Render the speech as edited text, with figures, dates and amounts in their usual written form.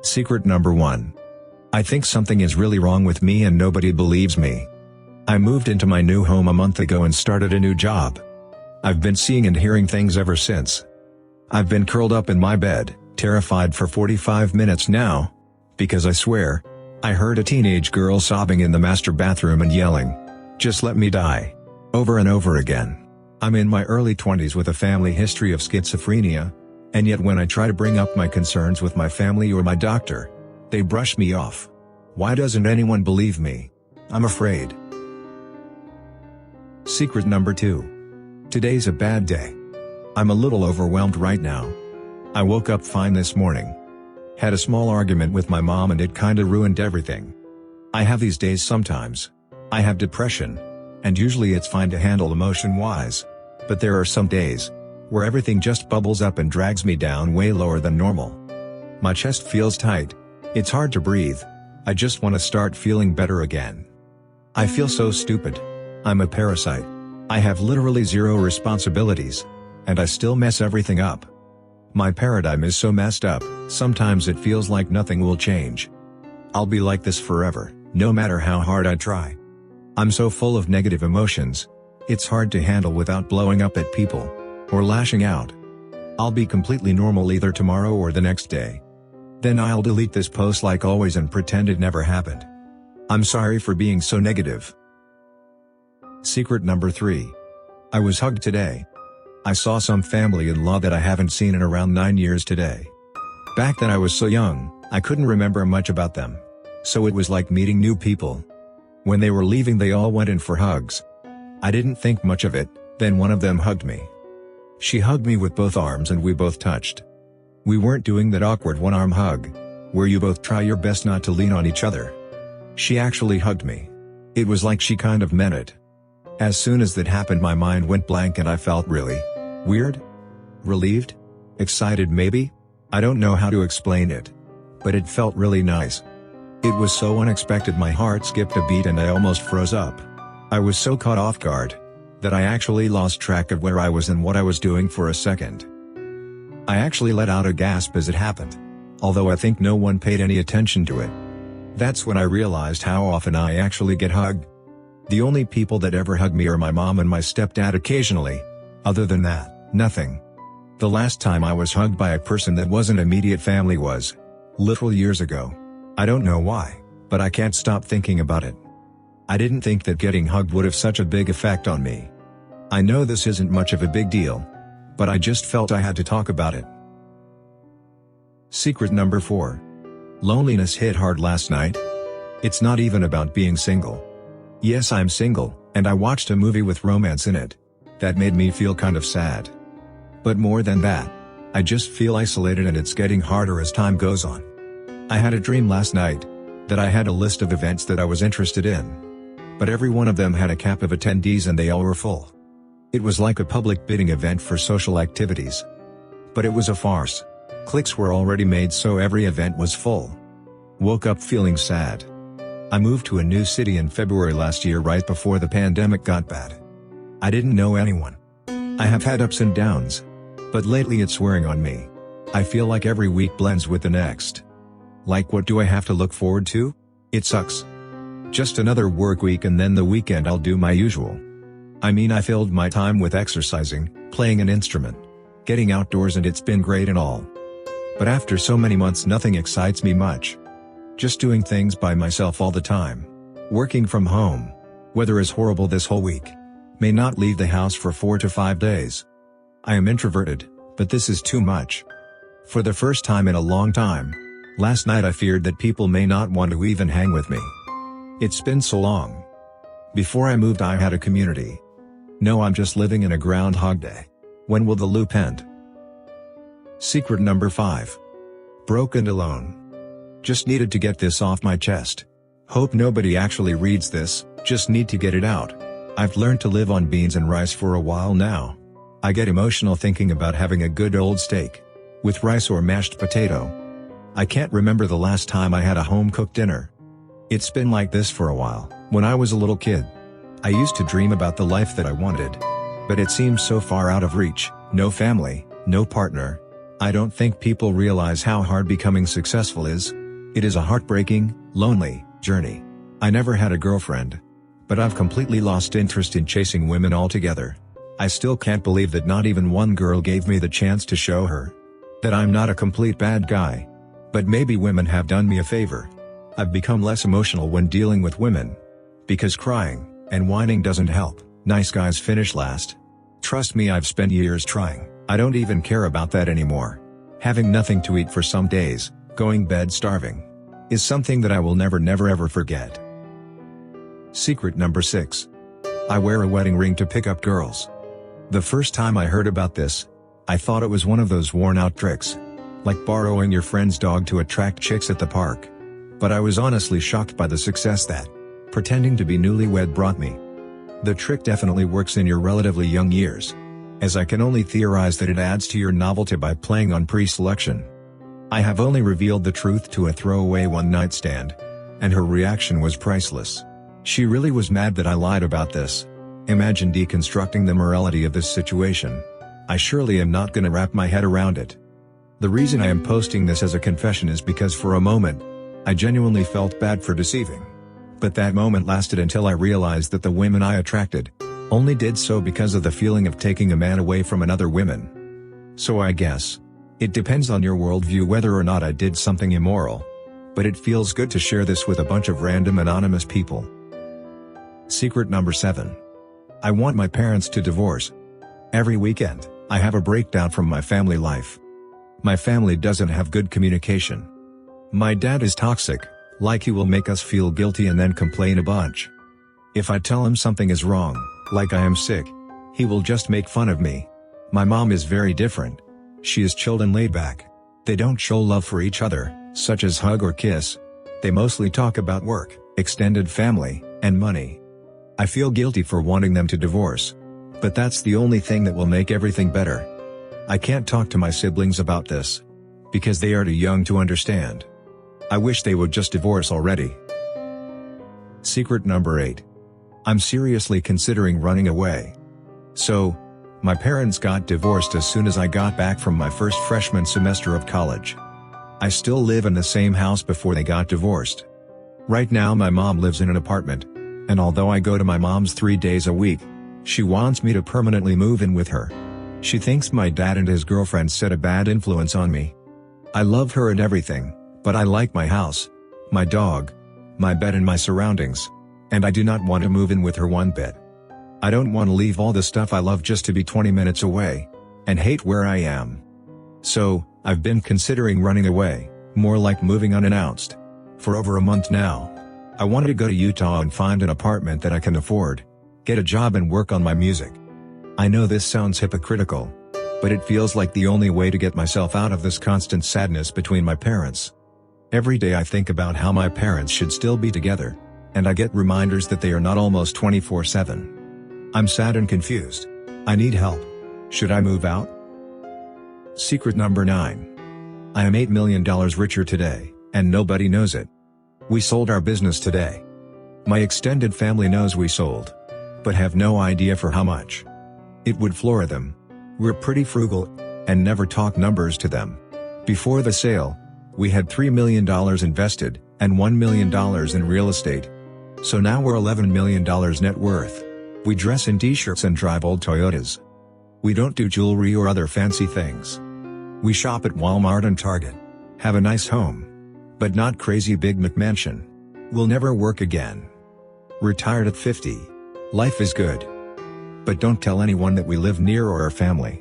Secret number 1. I think something is really wrong with me and nobody believes me. I moved into my new home a month ago and started a new job. I've been seeing and hearing things ever since. I've been curled up in my bed, terrified for 45 minutes now, because I swear, I heard a teenage girl sobbing in the master bathroom and yelling, "Just let me die," over and over again. I'm in my early 20s with a family history of schizophrenia, and yet when I try to bring up my concerns with my family or my doctor, they brush me off. Why doesn't anyone believe me? I'm afraid. Secret number 2. Today's a bad day. I'm a little overwhelmed right now. I woke up fine this morning. Had a small argument with my mom and it kinda ruined everything. I have these days sometimes. I have depression, and usually it's fine to handle emotion-wise. But there are some days where everything just bubbles up and drags me down way lower than normal. My chest feels tight. It's hard to breathe. I just want to start feeling better again. I feel so stupid. I'm a parasite. I have literally zero responsibilities, and I still mess everything up. My paradigm is so messed up, sometimes it feels like nothing will change. I'll be like this forever, no matter how hard I try. I'm so full of negative emotions. It's hard to handle without blowing up at people or lashing out. I'll be completely normal either tomorrow or the next day. Then I'll delete this post like always and pretend it never happened. I'm sorry for being so negative. Secret number 3. I was hugged today. I saw some family-in-law that I haven't seen in around 9 years today. Back then I was so young, I couldn't remember much about them. So it was like meeting new people. When they were leaving they all went in for hugs. I didn't think much of it, then one of them hugged me. She hugged me with both arms and we both touched. We weren't doing that awkward one-arm hug, where you both try your best not to lean on each other. She actually hugged me. It was like she kind of meant it. As soon as that happened my mind went blank and I felt really weird? Relieved? Excited maybe? I don't know how to explain it. But it felt really nice. It was so unexpected my heart skipped a beat and I almost froze up. I was so caught off guard that I actually lost track of where I was and what I was doing for a second. I actually let out a gasp as it happened, although I think no one paid any attention to it. That's when I realized how often I actually get hugged. The only people that ever hug me are my mom and my stepdad occasionally. Other than that, nothing. The last time I was hugged by a person that wasn't immediate family was literal years ago. I don't know why, but I can't stop thinking about it. I didn't think that getting hugged would have such a big effect on me. I know this isn't much of a big deal, but I just felt I had to talk about it. Secret number 4. Loneliness hit hard last night. It's not even about being single. Yes, I'm single, and I watched a movie with romance in it. That made me feel kind of sad. But more than that, I just feel isolated and it's getting harder as time goes on. I had a dream last night that I had a list of events that I was interested in. But every one of them had a cap of attendees and they all were full. It was like a public bidding event for social activities. But it was a farce. Clicks were already made so every event was full. Woke up feeling sad. I moved to a new city in February last year right before the pandemic got bad. I didn't know anyone. I have had ups and downs. But lately it's wearing on me. I feel like every week blends with the next. Like what do I have to look forward to? It sucks. Just another work week and then the weekend I'll do my usual. I mean I filled my time with exercising, playing an instrument, getting outdoors and it's been great and all. But after so many months nothing excites me much. Just doing things by myself all the time. Working from home. Weather is horrible this whole week. May not leave the house for 4 to 5 days. I am introverted, but this is too much. For the first time in a long time, last night I feared that people may not want to even hang with me. It's been so long. Before I moved I had a community. No, I'm just living in a Groundhog Day. When will the loop end? Secret number 5. Broke and alone. Just needed to get this off my chest. Hope nobody actually reads this, just need to get it out. I've learned to live on beans and rice for a while now. I get emotional thinking about having a good old steak with rice or mashed potato. I can't remember the last time I had a home-cooked dinner. It's been like this for a while. When I was a little kid, I used to dream about the life that I wanted. But it seems so far out of reach. No family, no partner, I don't think people realize how hard becoming successful is. It is a heartbreaking, lonely journey. I never had a girlfriend. But I've completely lost interest in chasing women altogether. I still can't believe that not even one girl gave me the chance to show her that I'm not a complete bad guy. But maybe women have done me a favor. I've become less emotional when dealing with women. Because crying and whining doesn't help. Nice guys finish last. Trust me, I've spent years trying. I don't even care about that anymore. Having nothing to eat for some days, going bed starving, is something that I will never ever forget. Secret number 6. I wear a wedding ring to pick up girls. The first time I heard about this, I thought it was one of those worn-out tricks, like borrowing your friend's dog to attract chicks at the park. But I was honestly shocked by the success that pretending to be newlywed brought me. The trick definitely works in your relatively young years, as I can only theorize that it adds to your novelty by playing on pre-selection. I have only revealed the truth to a throwaway one-night stand, and her reaction was priceless. She really was mad that I lied about this. Imagine deconstructing the morality of this situation. I surely am not gonna wrap my head around it. The reason I am posting this as a confession is because for a moment, I genuinely felt bad for deceiving. But that moment lasted until I realized that the women I attracted only did so because of the feeling of taking a man away from another woman. So I guess it depends on your worldview whether or not I did something immoral. But it feels good to share this with a bunch of random anonymous people. Secret number 7. I want my parents to divorce. Every weekend, I have a breakdown from my family life. My family doesn't have good communication. My dad is toxic, like he will make us feel guilty and then complain a bunch. If I tell him something is wrong, like I am sick, he will just make fun of me. My mom is very different. She is chilled and laid back. They don't show love for each other, such as hug or kiss. They mostly talk about work, extended family, and money. I feel guilty for wanting them to divorce. But that's the only thing that will make everything better. I can't talk to my siblings about this, because they are too young to understand. I wish they would just divorce already. Secret number 8. I'm seriously considering running away. So, my parents got divorced as soon as I got back from my first freshman semester of college. I still live in the same house before they got divorced. Right now my mom lives in an apartment, and although I go to my mom's 3 days a week, she wants me to permanently move in with her. She thinks my dad and his girlfriend set a bad influence on me. I love her and everything, but I like my house, my dog, my bed and my surroundings, and I do not want to move in with her one bit. I don't want to leave all the stuff I love just to be 20 minutes away, and hate where I am. So, I've been considering running away, more like moving unannounced. For over a month now. I wanted to go to Utah and find an apartment that I can afford, get a job and work on my music. I know this sounds hypocritical, but it feels like the only way to get myself out of this constant sadness between my parents. Every day I think about how my parents should still be together, and I get reminders that they are not almost 24/7. I'm sad and confused. I need help. Should I move out? Secret number 9. I am $8 million richer today, and nobody knows it. We sold our business today. My extended family knows we sold, but have no idea for how much. It would floor them. We're pretty frugal, and never talk numbers to them. Before the sale, we had $3 million invested, and $1 million in real estate. So now we're $11 million net worth. We dress in t-shirts and drive old Toyotas. We don't do jewelry or other fancy things. We shop at Walmart and Target. Have a nice home, but not crazy big McMansion. We'll never work again. Retired at 50. Life is good. But don't tell anyone that we live near or are family.